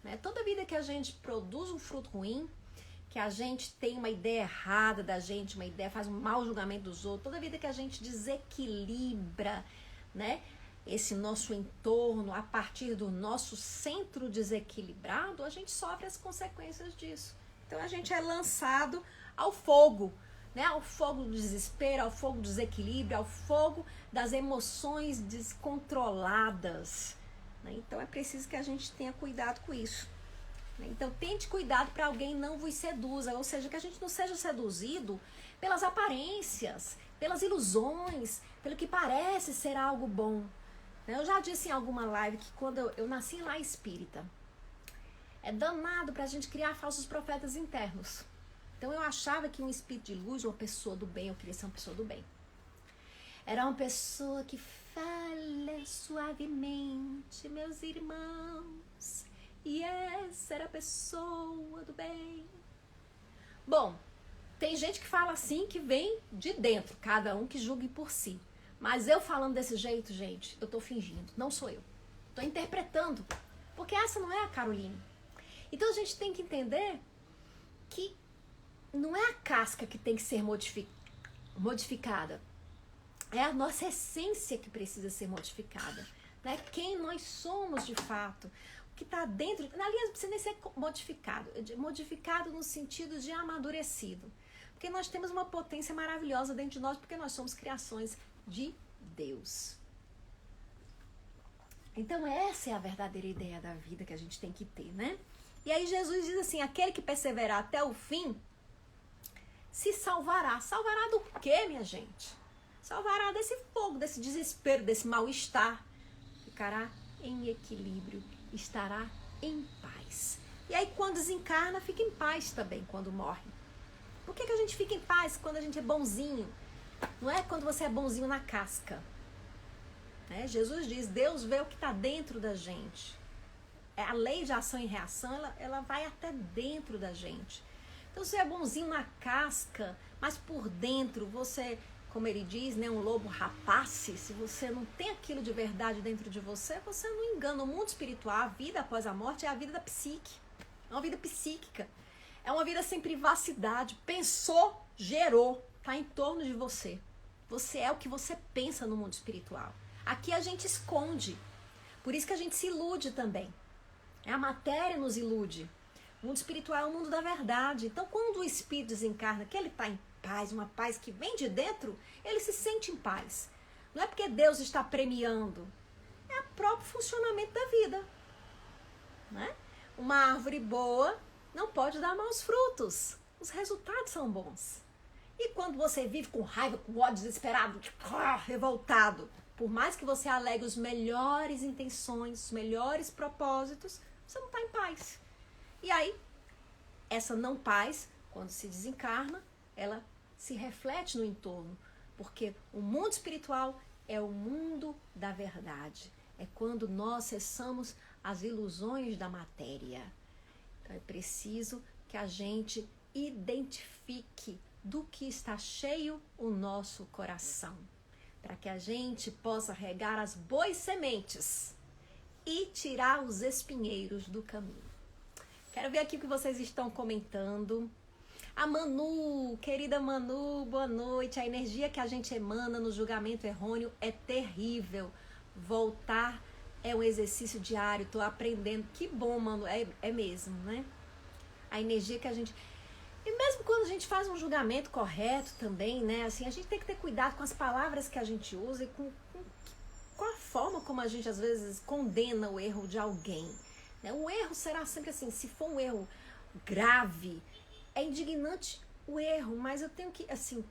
né? Toda vida que a gente produz um fruto ruim, que a gente tem uma ideia errada da gente, uma ideia, faz um mau julgamento dos outros, toda vida que a gente desequilibra, né, esse nosso entorno a partir do nosso centro desequilibrado, a gente sofre as consequências disso. Então a gente é lançado ao fogo, né, ao fogo do desespero, ao fogo do desequilíbrio, ao fogo das emoções descontroladas, né? Então é preciso que a gente tenha cuidado com isso. Então, tente cuidado para alguém não vos seduza, ou seja, que a gente não seja seduzido pelas aparências, pelas ilusões, pelo que parece ser algo bom. Eu já disse em alguma live que quando eu nasci lá espírita, é danado para a gente criar falsos profetas internos. Então, eu achava que um espírito de luz, uma pessoa do bem, eu queria ser uma pessoa do bem, era uma pessoa que fala suavemente, meus irmãos. E essa era a pessoa do bem. Bom, tem gente que fala assim, que vem de dentro, cada um que julgue por si. Mas eu falando desse jeito, gente, eu tô fingindo, não sou eu. Tô interpretando, porque essa não é a Caroline. Então a gente tem que entender que não é a casca que tem que ser modificada. É a nossa essência que precisa ser modificada, né? Quem nós somos de fato. Que está dentro, aliás, não precisa nem ser modificado no sentido de amadurecido, porque nós temos uma potência maravilhosa dentro de nós, porque nós somos criações de Deus. Então essa é a verdadeira ideia da vida que a gente tem que ter, né? E aí Jesus diz assim, aquele que perseverar até o fim, se salvará. Salvará do quê, minha gente? Salvará desse fogo, desse desespero, desse mal-estar. Ficará em equilíbrio, estará em paz. E aí quando desencarna, fica em paz também quando morre. Por que a gente fica em paz quando a gente é bonzinho? Não é quando você é bonzinho na casca, né? Jesus diz, Deus vê o que está dentro da gente. A lei de ação e reação, ela vai até dentro da gente. Então você é bonzinho na casca, mas por dentro você, como ele diz, né, um lobo rapace. Se você não tem aquilo de verdade dentro de você, você não engana. O mundo espiritual, a vida após a morte, é a vida da psique. É uma vida psíquica. É uma vida sem privacidade. Pensou, gerou. Está em torno de você. Você é o que você pensa no mundo espiritual. Aqui a gente esconde. Por isso que a gente se ilude também. A matéria nos ilude. O mundo espiritual é o mundo da verdade. Então, quando o espírito desencarna, que ele está em paz, uma paz que vem de dentro, ele se sente em paz. Não é porque Deus está premiando, é o próprio funcionamento da vida, né? Uma árvore boa não pode dar maus frutos. Os resultados são bons. E quando você vive com raiva, com ódio, desesperado, revoltado, por mais que você alegue os melhores intenções, os melhores propósitos, você não está em paz. E aí, essa não paz, quando se desencarna, ela se reflete no entorno, porque o mundo espiritual é o mundo da verdade. É quando nós cessamos as ilusões da matéria. Então é preciso que a gente identifique do que está cheio o nosso coração, para que a gente possa regar as boas sementes e tirar os espinheiros do caminho. Quero ver aqui o que vocês estão comentando. A Manu, querida Manu, boa noite. A energia que a gente emana no julgamento errôneo é terrível. Voltar é um exercício diário, tô aprendendo. Que bom, Manu, é mesmo, né? A energia que a gente... E mesmo quando a gente faz um julgamento correto também, né? Assim, a gente tem que ter cuidado com as palavras que a gente usa e com a forma como a gente, às vezes, condena o erro de alguém. Né? O erro será sempre assim, se for um erro grave, é indignante o erro, mas eu tenho que, assim,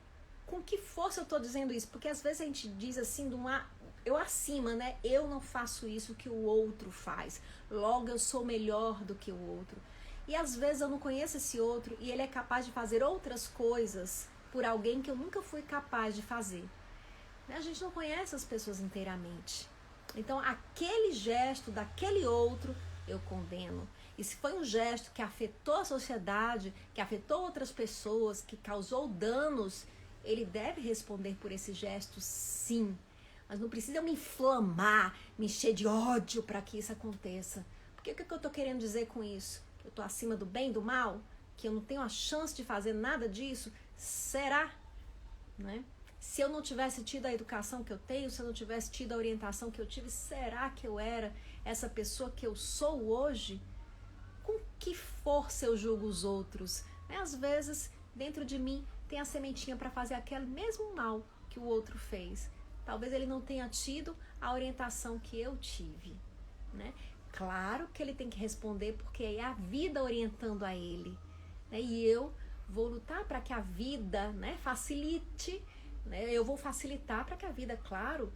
com que força eu tô dizendo isso? Porque às vezes a gente diz assim, eu acima, né? Eu não faço isso que o outro faz. Logo, eu sou melhor do que o outro. E às vezes eu não conheço esse outro e ele é capaz de fazer outras coisas por alguém que eu nunca fui capaz de fazer. A gente não conhece as pessoas inteiramente. Então, aquele gesto daquele outro, eu condeno. E se foi um gesto que afetou a sociedade, que afetou outras pessoas, que causou danos, ele deve responder por esse gesto, sim. Mas não precisa eu me inflamar, me encher de ódio para que isso aconteça. Porque o que eu estou querendo dizer com isso? Que eu estou acima do bem e do mal? Que eu não tenho a chance de fazer nada disso? Será? Né? Se eu não tivesse tido a educação que eu tenho, se eu não tivesse tido a orientação que eu tive, será que eu era essa pessoa que eu sou hoje? Com que força eu julgo os outros? Às vezes, dentro de mim, tem a sementinha para fazer aquele mesmo mal que o outro fez. Talvez ele não tenha tido a orientação que eu tive, né? Claro que ele tem que responder porque é a vida orientando a ele, né? E eu vou lutar para que a vida, né, facilite, né? Eu vou facilitar para que a vida, claro,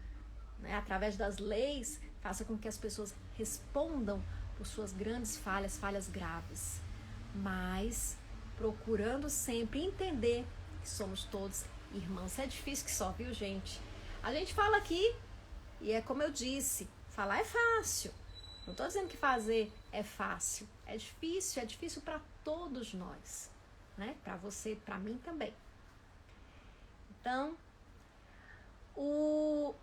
né, através das leis, faça com que as pessoas respondam por suas grandes falhas, falhas graves. Mas procurando sempre entender que somos todos irmãos. É difícil que só, viu, gente? A gente fala aqui e é como eu disse, falar é fácil. Não estou dizendo que fazer é fácil. É difícil para todos nós, né? Para você, para mim também. Então, o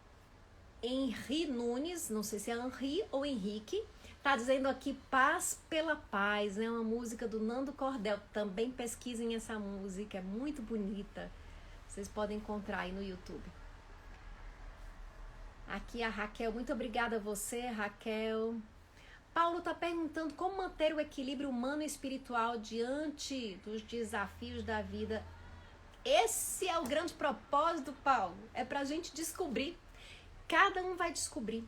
Henri Nunes, não sei se é Henri ou Henrique, tá dizendo aqui Paz pela Paz, é uma música do Nando Cordel. Também pesquisem essa música, é muito bonita. Vocês podem encontrar aí no YouTube. Aqui a Raquel, muito obrigada a você, Raquel. Paulo está perguntando como manter o equilíbrio humano e espiritual diante dos desafios da vida. Esse é o grande propósito, Paulo. É para a gente descobrir. Cada um vai descobrir.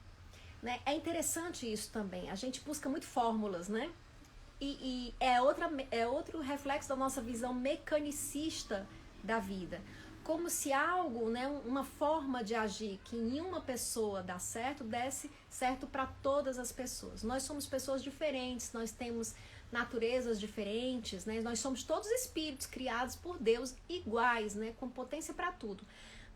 Né? É interessante isso também. A gente busca muito fórmulas, né? E é outro reflexo da nossa visão mecanicista da vida. Como se algo, né, uma forma de agir que em uma pessoa dá certo, desse certo para todas as pessoas. Nós somos pessoas diferentes, nós temos naturezas diferentes, né? Nós somos todos espíritos criados por Deus iguais, né, com potência para tudo.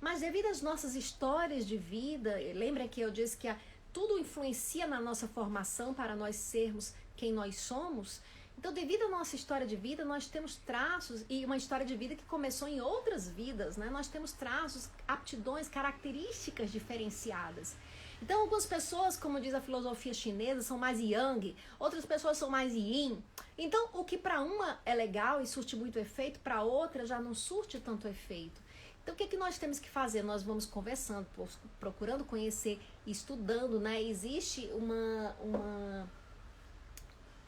Mas devido às nossas histórias de vida, lembra que eu disse que tudo influencia na nossa formação para nós sermos quem nós somos? Então, devido à nossa história de vida, nós temos traços, e uma história de vida que começou em outras vidas, né? Nós temos traços, aptidões, características diferenciadas. Então, algumas pessoas, como diz a filosofia chinesa, são mais yang, outras pessoas são mais yin. Então, o que para uma é legal e surte muito efeito, para outra já não surte tanto efeito. Então, o que é que nós temos que fazer? Nós vamos conversando, procurando conhecer, estudando, né? Existe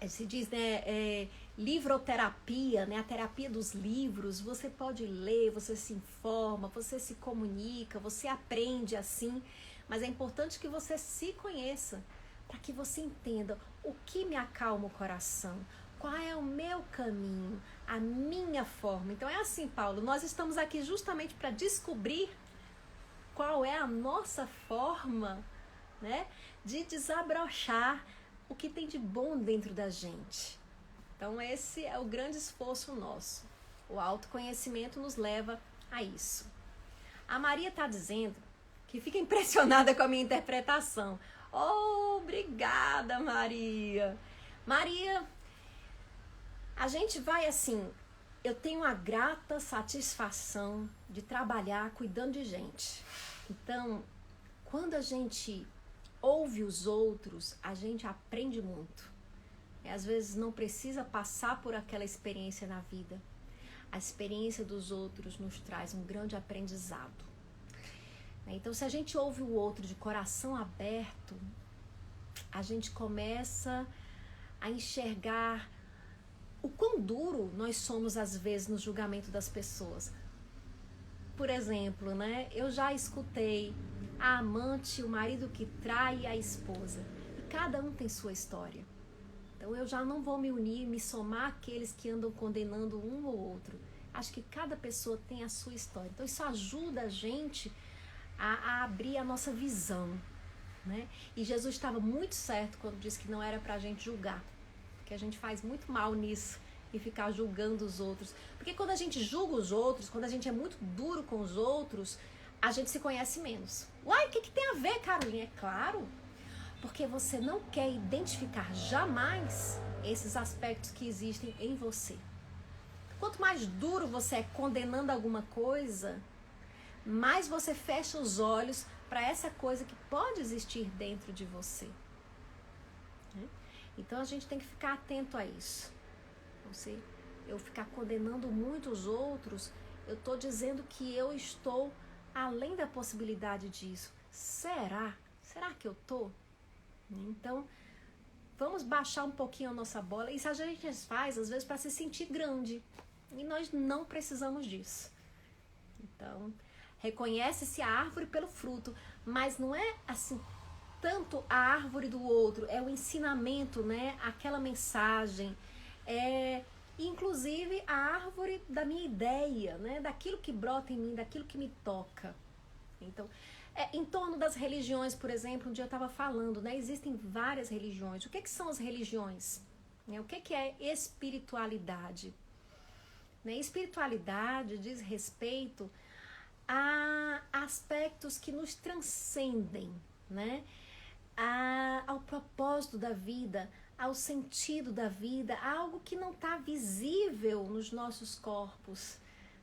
se diz, né, livroterapia, né, a terapia dos livros. Você pode ler, você se informa, você se comunica, você aprende assim, mas é importante que você se conheça, para que você entenda o que me acalma o coração, qual é o meu caminho, a minha forma. Então é assim, Paulo, nós estamos aqui justamente para descobrir qual é a nossa forma, né, de desabrochar o que tem de bom dentro da gente. Então esse é o grande esforço nosso. O autoconhecimento nos leva a isso. A Maria está dizendo que fica impressionada com a minha interpretação. Oh, obrigada, Maria. Maria, a gente vai assim, eu tenho a grata satisfação de trabalhar cuidando de gente. Então, quando a gente ouve os outros, a gente aprende muito. Às vezes não precisa passar por aquela experiência na vida. A experiência dos outros nos traz um grande aprendizado. Então, se a gente ouve o outro de coração aberto, a gente começa a enxergar o quão duro nós somos às vezes no julgamento das pessoas. Por exemplo, né? Eu já escutei a amante, o marido que trai a esposa. E cada um tem sua história. Então eu já não vou me unir, me somar àqueles que andam condenando um ou outro. Acho que cada pessoa tem a sua história. Então isso ajuda a gente a abrir a nossa visão, né? E Jesus estava muito certo quando disse que não era pra gente julgar. Porque a gente faz muito mal nisso, e ficar julgando os outros. Porque quando a gente julga os outros, quando a gente é muito duro com os outros, a gente se conhece menos. Uai, o que tem a ver, Carolina? É claro, porque você não quer identificar jamais esses aspectos que existem em você. Quanto mais duro você é condenando alguma coisa, mais você fecha os olhos para essa coisa que pode existir dentro de você. Então a gente tem que ficar atento a isso. Se eu ficar condenando muito os outros, eu estou dizendo que eu estou além da possibilidade disso. Será? Será que eu estou? Então, vamos baixar um pouquinho a nossa bola. Isso a gente faz, às vezes, para se sentir grande. E nós não precisamos disso. Então, reconhece-se a árvore pelo fruto. Mas não é assim, tanto a árvore do outro. É o ensinamento, né? Aquela mensagem. Inclusive a árvore da minha ideia, né? Daquilo que brota em mim, daquilo que me toca. Então, em torno das religiões, por exemplo, um dia eu estava falando, né? Existem várias religiões. O que são as religiões? O que é espiritualidade? Espiritualidade diz respeito a aspectos que nos transcendem, né? Ao propósito da vida, ao sentido da vida, algo que não está visível nos nossos corpos,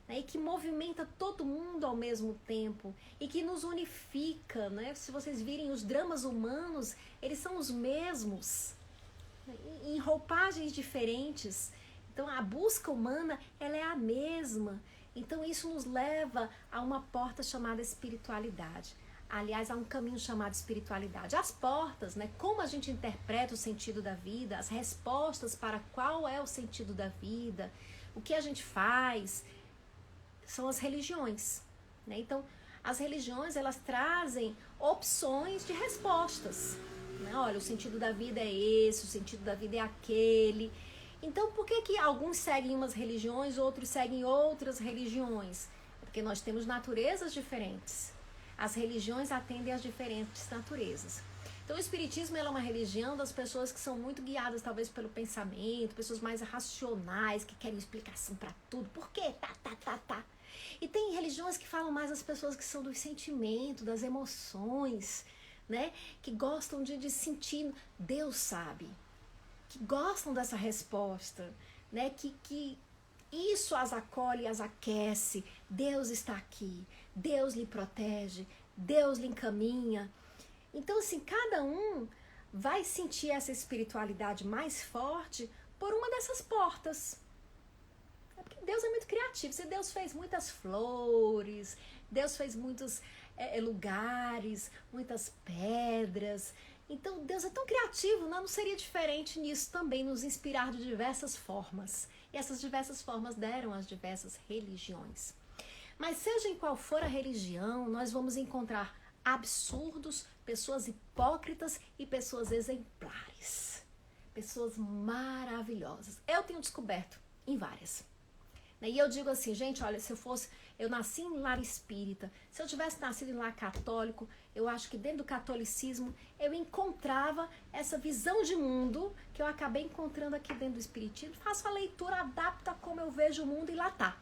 né? E que movimenta todo mundo ao mesmo tempo e que nos unifica, né? Se vocês virem os dramas humanos, eles são os mesmos, né? Em roupagens diferentes. Então a busca humana, ela é a mesma. Então isso nos leva a uma porta chamada espiritualidade. Aliás, há um caminho chamado espiritualidade. As portas, né? Como a gente interpreta o sentido da vida, as respostas para qual é o sentido da vida, o que a gente faz, são as religiões, né? Então, as religiões, elas trazem opções de respostas, né? Olha, o sentido da vida é esse, o sentido da vida é aquele. Então, por que alguns seguem umas religiões, outros seguem outras religiões? Porque nós temos naturezas diferentes. As religiões atendem às diferentes naturezas. Então o espiritismo é uma religião das pessoas que são muito guiadas talvez pelo pensamento, pessoas mais racionais, que querem explicação para tudo. Por quê? Tá. E tem religiões que falam mais das pessoas que são dos sentimentos, das emoções, né? Que gostam de sentir, Deus sabe. Que gostam dessa resposta, né? Que isso as acolhe, as aquece. Deus está aqui. Deus lhe protege, Deus lhe encaminha. Então, assim, cada um vai sentir essa espiritualidade mais forte por uma dessas portas. Porque Deus é muito criativo. Se Deus fez muitas flores, Deus fez muitos lugares, muitas pedras. Então, Deus é tão criativo, não seria diferente nisso também, nos inspirar de diversas formas. E essas diversas formas deram as diversas religiões. Mas seja em qual for a religião, nós vamos encontrar absurdos, pessoas hipócritas e pessoas exemplares. Pessoas maravilhosas. Eu tenho descoberto em várias. E eu digo assim, gente, olha, se eu fosse... Eu nasci em lar espírita. Se eu tivesse nascido em lar católico, eu acho que dentro do catolicismo eu encontrava essa visão de mundo que eu acabei encontrando aqui dentro do espiritismo. Faço a leitura, adapto a como eu vejo o mundo e lá tá.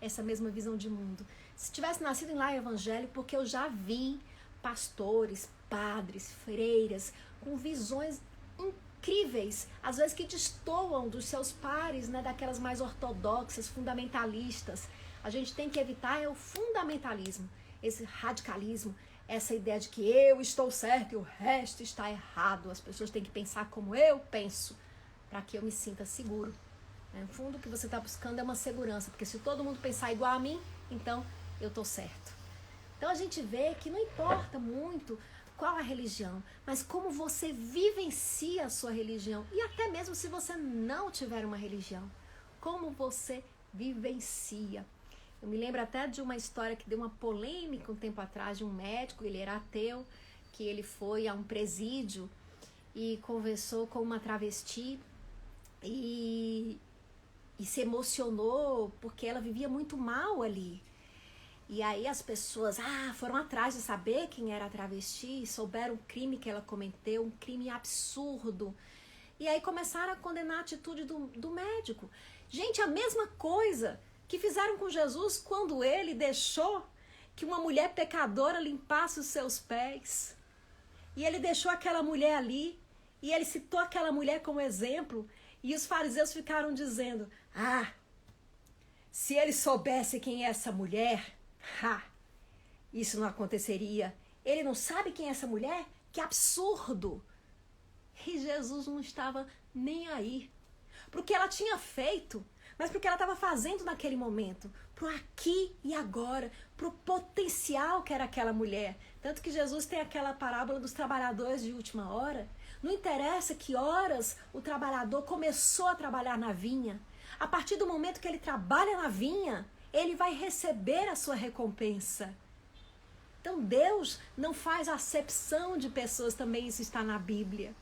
Essa mesma visão de mundo. Se tivesse nascido em lar evangélico, porque eu já vi pastores, padres, freiras com visões incríveis, às vezes que destoam dos seus pares, né, daquelas mais ortodoxas, fundamentalistas. A gente tem que evitar o fundamentalismo, esse radicalismo, essa ideia de que eu estou certo e o resto está errado. As pessoas têm que pensar como eu penso, para que eu me sinta seguro. No fundo, o que você está buscando é uma segurança, porque se todo mundo pensar igual a mim, então eu estou certo. Então a gente vê que não importa muito qual a religião, mas como você vivencia a sua religião, e até mesmo se você não tiver uma religião, como você vivencia. Eu me lembro até de uma história que deu uma polêmica um tempo atrás de um médico, ele era ateu, que ele foi a um presídio e conversou com uma travesti e se emocionou porque ela vivia muito mal ali. E aí as pessoas foram atrás de saber quem era a travesti, souberam o crime que ela cometeu, um crime absurdo. E aí começaram a condenar a atitude do médico. Gente, a mesma coisa que fizeram com Jesus quando ele deixou que uma mulher pecadora limpasse os seus pés. E ele deixou aquela mulher ali, e ele citou aquela mulher como exemplo, e os fariseus ficaram dizendo, se ele soubesse quem é essa mulher, isso não aconteceria. Ele não sabe quem é essa mulher? Que absurdo! E Jesus não estava nem aí pro que ela tinha feito, mas pro que ela estava fazendo naquele momento, pro aqui e agora, pro potencial que era aquela mulher. Tanto que Jesus tem aquela parábola dos trabalhadores de última hora. Não interessa que horas o trabalhador começou a trabalhar na vinha. A partir do momento que ele trabalha na vinha, ele vai receber a sua recompensa. Então Deus não faz acepção de pessoas, também isso está na Bíblia.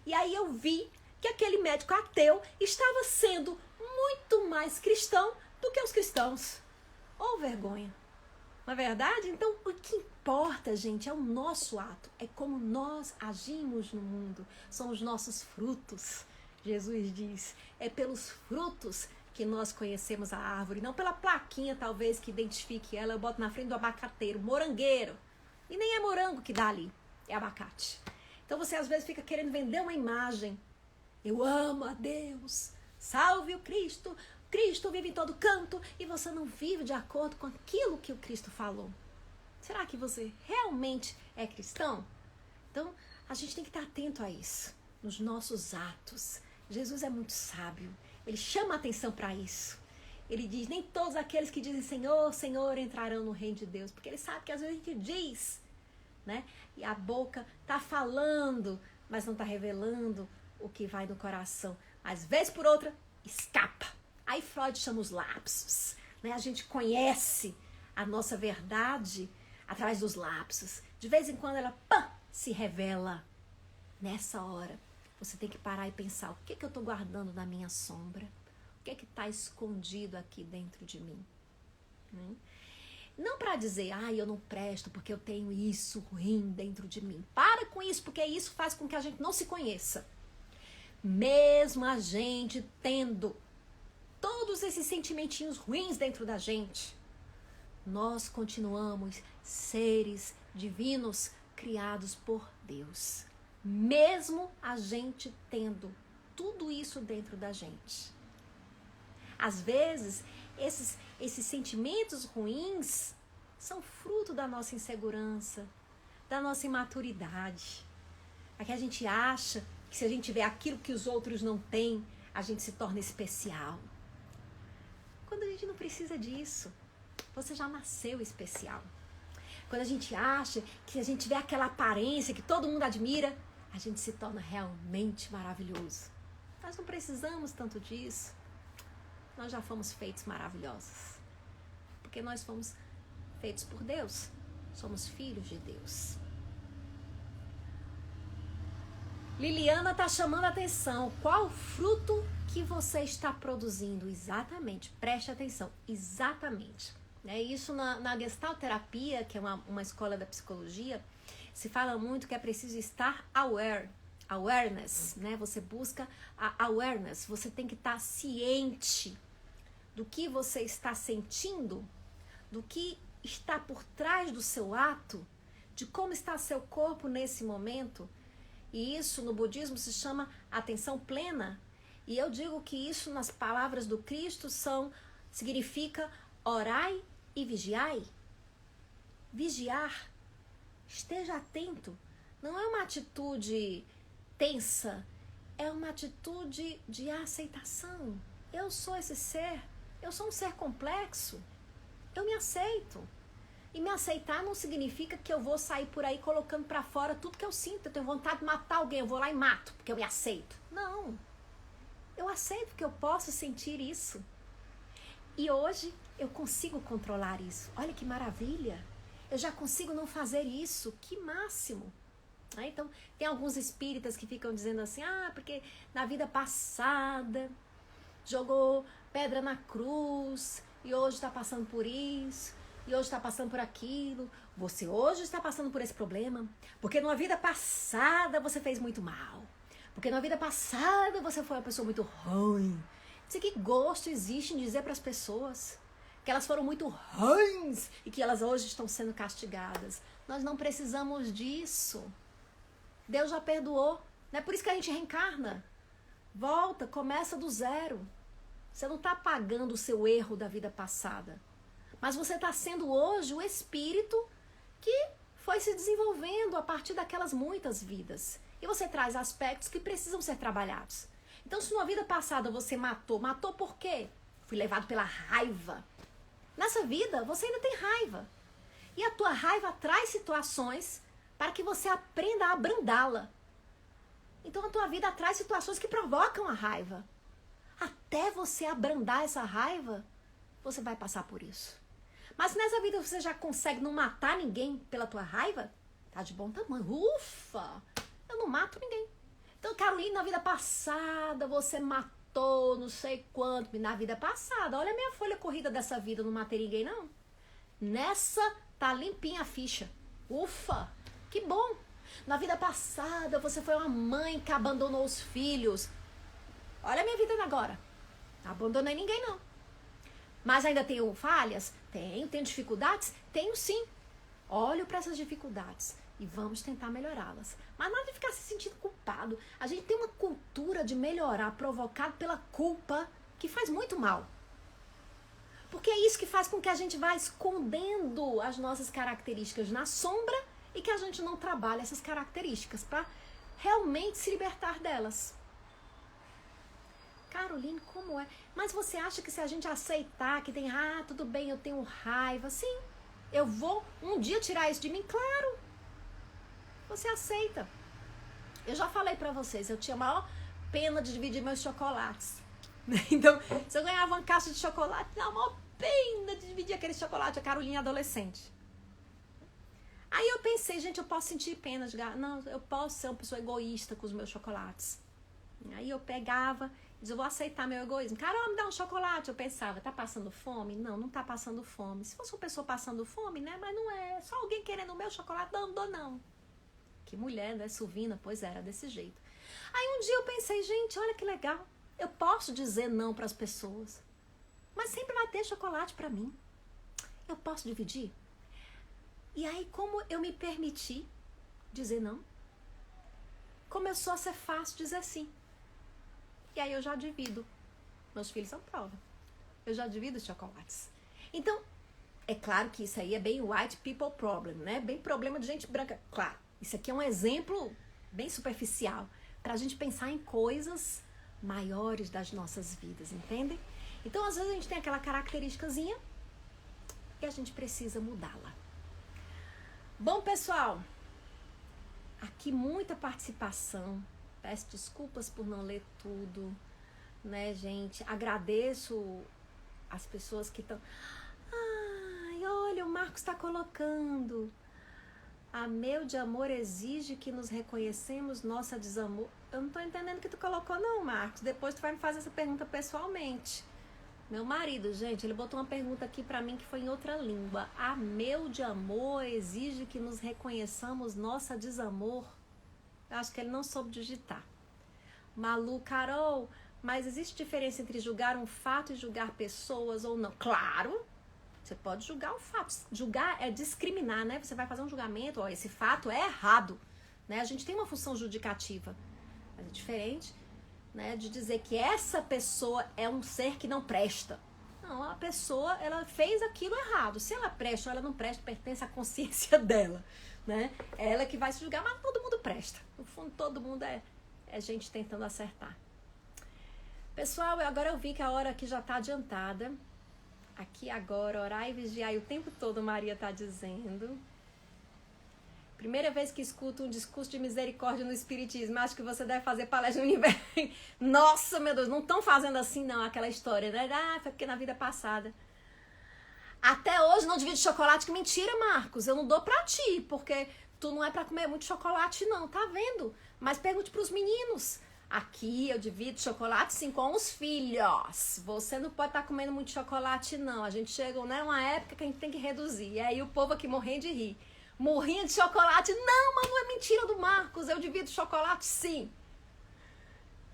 E aí eu vi que aquele médico ateu estava sendo muito mais cristão do que os cristãos. Oh, vergonha. Não é verdade? Então o que importa, gente, é o nosso ato, é como nós agimos no mundo, são os nossos frutos. Jesus diz, é pelos frutos que nós conhecemos a árvore, não pela plaquinha talvez que identifique ela. Eu boto na frente do abacateiro, morangueiro, e nem é morango que dá ali, é abacate. Então você às vezes fica querendo vender uma imagem. Eu amo a Deus, salve o Cristo, Cristo vive em todo canto, e você não vive de acordo com aquilo que o Cristo falou. Será que você realmente é cristão? Então a gente tem que estar atento a isso, nos nossos atos. Jesus é muito sábio. Ele chama a atenção para isso. Ele diz, nem todos aqueles que dizem Senhor, Senhor entrarão no reino de Deus. Porque ele sabe que às vezes a gente diz, né? E a boca está falando, mas não está revelando o que vai no coração. Às vezes por outra, escapa. Aí Freud chama os lapsos, né? A gente conhece a nossa verdade através dos lapsos. De vez em quando ela se revela. Nessa hora, você tem que parar e pensar, o que eu estou guardando na minha sombra? O que está escondido aqui dentro de mim? Não para dizer, eu não presto porque eu tenho isso ruim dentro de mim. Para com isso, porque isso faz com que a gente não se conheça. Mesmo a gente tendo todos esses sentimentinhos ruins dentro da gente, nós continuamos seres divinos criados por Deus. Mesmo a gente tendo tudo isso dentro da gente. Às vezes, esses sentimentos ruins são fruto da nossa insegurança, da nossa imaturidade. Aqui a gente acha que se a gente tiver aquilo que os outros não têm, a gente se torna especial. Quando a gente não precisa disso, você já nasceu especial. Quando a gente acha que se a gente tiver aquela aparência que todo mundo admira, a gente se torna realmente maravilhoso. Nós não precisamos tanto disso. Nós já fomos feitos maravilhosos. Porque nós fomos feitos por Deus. Somos filhos de Deus. Liliana está chamando a atenção. Qual fruto que você está produzindo? Exatamente. Preste atenção. Exatamente. Isso na Gestalt terapia, que é uma escola da psicologia, se fala muito que é preciso estar awareness, né? Você busca a awareness, você tem que estar ciente do que você está sentindo, do que está por trás do seu ato, de como está seu corpo nesse momento. E isso no budismo se chama atenção plena. E eu digo que isso nas palavras do Cristo significa orai e vigiai. Vigiar, esteja atento. Não é uma atitude tensa, é uma atitude de aceitação. Eu sou esse ser, eu sou um ser complexo, eu me aceito. E me aceitar não significa que eu vou sair por aí colocando pra fora tudo que eu sinto. Eu tenho vontade de matar alguém, eu vou lá e mato, porque eu me aceito. Não, eu aceito que eu posso sentir isso. E hoje eu consigo controlar isso. Olha que maravilha. Eu já consigo não fazer isso. Que máximo. Então, tem alguns espíritas que ficam dizendo assim, porque na vida passada jogou pedra na cruz e hoje está passando por isso, e hoje está passando por aquilo. Você hoje está passando por esse problema porque numa vida passada você fez muito mal. Porque na vida passada você foi uma pessoa muito ruim. Não sei que gosto existe em dizer para as pessoas que elas foram muito ruins e que elas hoje estão sendo castigadas. Nós não precisamos disso. Deus já perdoou. Não é por isso que a gente reencarna. Volta, começa do zero. Você não está pagando o seu erro da vida passada. Mas você está sendo hoje o espírito que foi se desenvolvendo a partir daquelas muitas vidas. E você traz aspectos que precisam ser trabalhados. Então, se numa vida passada você matou por quê? Fui levado pela raiva. Nessa vida, você ainda tem raiva. E a tua raiva traz situações para que você aprenda a abrandá-la. Então, a tua vida traz situações que provocam a raiva. Até você abrandar essa raiva, você vai passar por isso. Mas se nessa vida você já consegue não matar ninguém pela tua raiva, tá de bom tamanho. Ufa! Eu não mato ninguém. Então, Carolina, na vida passada você matou não sei quanto. Na vida passada, olha a minha folha corrida dessa vida, eu não matei ninguém, não. Nessa, tá limpinha a ficha. Ufa! Que bom! Na vida passada você foi uma mãe que abandonou os filhos. Olha a minha vida agora. Não abandonei ninguém, não. Mas ainda tenho falhas? Tenho dificuldades? Tenho sim. Olho para essas dificuldades e vamos tentar melhorá-las. Mas nada de ficar se sentindo culpado. A gente tem uma cultura de melhorar provocada pela culpa que faz muito mal. Porque é isso que faz com que a gente vá escondendo as nossas características na sombra e que a gente não trabalhe essas características para realmente se libertar delas. Caroline, como é? Mas você acha que se a gente aceitar que tem, tudo bem, eu tenho raiva, sim, eu vou um dia tirar isso de mim? Claro, você aceita. Eu já falei pra vocês, eu tinha a maior pena de dividir meus chocolates. Então, se eu ganhava uma caixa de chocolate, tinha a maior pena de dividir aquele chocolate, a Caroline adolescente. Aí eu pensei, gente, eu posso sentir pena de ganhar. Não, eu posso ser uma pessoa egoísta com os meus chocolates. Aí eu pegava, dizia, eu vou aceitar meu egoísmo. Carol, me dá um chocolate. Eu pensava, tá passando fome? Não, não tá passando fome. Se fosse uma pessoa passando fome, né? Mas não é. Só alguém querendo o meu chocolate, não dou não. Que mulher, né? Suvina, pois era desse jeito. Aí um dia eu pensei, gente, olha que legal. Eu posso dizer não para as pessoas. Mas sempre vai ter chocolate para mim. Eu posso dividir? E aí, como eu me permiti dizer não, começou a ser fácil dizer sim. E aí eu já divido. Meus filhos são prova. Eu já divido os chocolates. Então, é claro que isso aí é bem white people problem, né? Bem problema de gente branca. Claro, isso aqui é um exemplo bem superficial para a gente pensar em coisas maiores das nossas vidas, entendem? Então, às vezes a gente tem aquela característicazinha e a gente precisa mudá-la. Bom, pessoal, aqui muita participação. Peço desculpas por não ler tudo, né, gente? Agradeço as pessoas que estão... Ai, olha, o Marcos está colocando. A meu de amor exige que nos reconhecemos nossa desamor. Eu não estou entendendo o que tu colocou, não, Marcos. Depois tu vai me fazer essa pergunta pessoalmente. Meu marido, gente, ele botou uma pergunta aqui pra mim que foi em outra língua. Ameu de amor exige que nos reconheçamos nossa desamor. Eu acho que ele não soube digitar. Malu, Carol, mas existe diferença entre julgar um fato e julgar pessoas ou não? Claro, você pode julgar o fato. Julgar é discriminar, né? Você vai fazer um julgamento, ó, esse fato é errado, né? A gente tem uma função judicativa, mas é diferente, né, de dizer que essa pessoa é um ser que não presta. Não, a pessoa, ela fez aquilo errado. Se ela presta ou ela não presta, pertence à consciência dela, né? É ela que vai se julgar, mas todo mundo presta. No fundo, todo mundo é gente tentando acertar. Pessoal, agora eu vi que a hora aqui já está adiantada. Aqui agora, orar e vigiar o tempo todo, Maria está dizendo. Primeira vez que escuto um discurso de misericórdia no Espiritismo. Acho que você deve fazer palestra no universo. Nossa, meu Deus, não estão fazendo assim não, aquela história, né? Ah, foi porque na vida passada. Até hoje não divido chocolate, que mentira, Marcos. Eu não dou pra ti, porque tu não é pra comer muito chocolate não, tá vendo? Mas pergunte pros meninos. Aqui eu divido chocolate sim com os filhos. Você não pode estar comendo muito chocolate não. A gente chega, né, uma época que a gente tem que reduzir. E aí o povo aqui morrendo de rir. Morrinha de chocolate. Não, mas não é mentira do Marcos. Eu divido chocolate sim.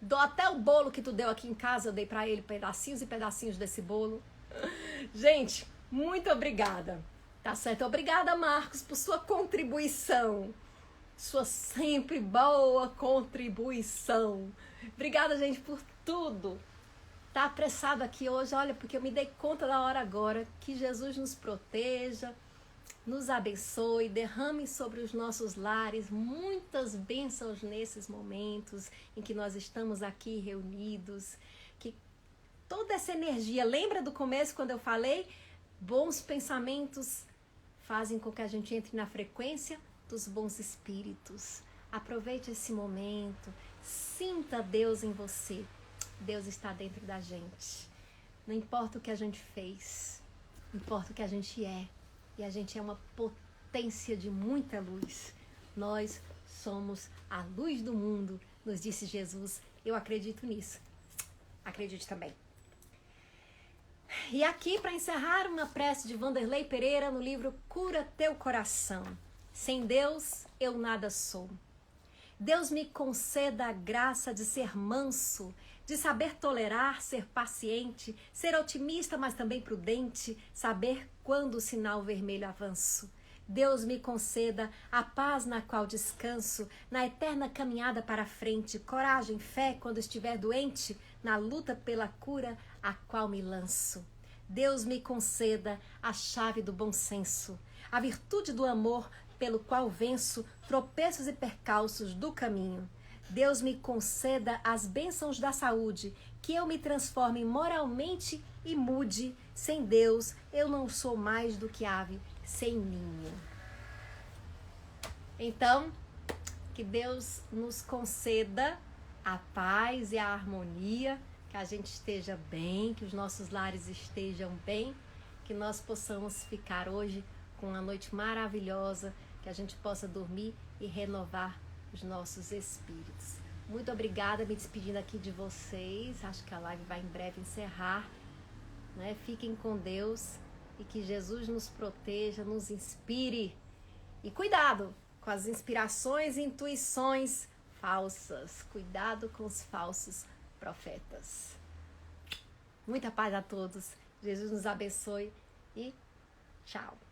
Dou até o bolo que tu deu aqui em casa. Eu dei pra ele pedacinhos e pedacinhos desse bolo. Gente, muito obrigada. Tá certo? Obrigada, Marcos, por sua contribuição. Sua sempre boa contribuição. Obrigada, gente, por tudo. Tá apressado aqui hoje, olha, porque eu me dei conta da hora agora. Que Jesus nos proteja, nos abençoe, derrame sobre os nossos lares muitas bênçãos nesses momentos em que nós estamos aqui reunidos. Que toda essa energia, lembra do começo quando eu falei? Bons pensamentos fazem com que a gente entre na frequência dos bons espíritos. Aproveite esse momento, sinta Deus em você. Deus está dentro da gente. Não importa o que a gente fez, importa o que a gente é. E a gente é uma potência de muita luz. Nós somos a luz do mundo, nos disse Jesus. Eu acredito nisso. Acredite também. E aqui, para encerrar, uma prece de Vanderlei Pereira no livro Cura Teu Coração. Sem Deus, eu nada sou. Deus me conceda a graça de ser manso, de saber tolerar, ser paciente, ser otimista, mas também prudente, saber quando o sinal vermelho avanço. Deus me conceda a paz na qual descanso, na eterna caminhada para a frente, coragem, fé quando estiver doente, na luta pela cura a qual me lanço. Deus me conceda a chave do bom senso, a virtude do amor pelo qual venço tropeços e percalços do caminho. Deus me conceda as bênçãos da saúde, que eu me transforme moralmente e mude. Sem Deus, eu não sou mais do que ave sem ninho. Então, que Deus nos conceda a paz e a harmonia, que a gente esteja bem, que os nossos lares estejam bem, que nós possamos ficar hoje com uma noite maravilhosa, que a gente possa dormir e renovar os nossos espíritos. Muito obrigada, me despedindo aqui de vocês. Acho que a live vai em breve encerrar, né? Fiquem com Deus e que Jesus nos proteja, nos inspire. E cuidado com as inspirações e intuições falsas. Cuidado com os falsos profetas. Muita paz a todos. Jesus nos abençoe e tchau.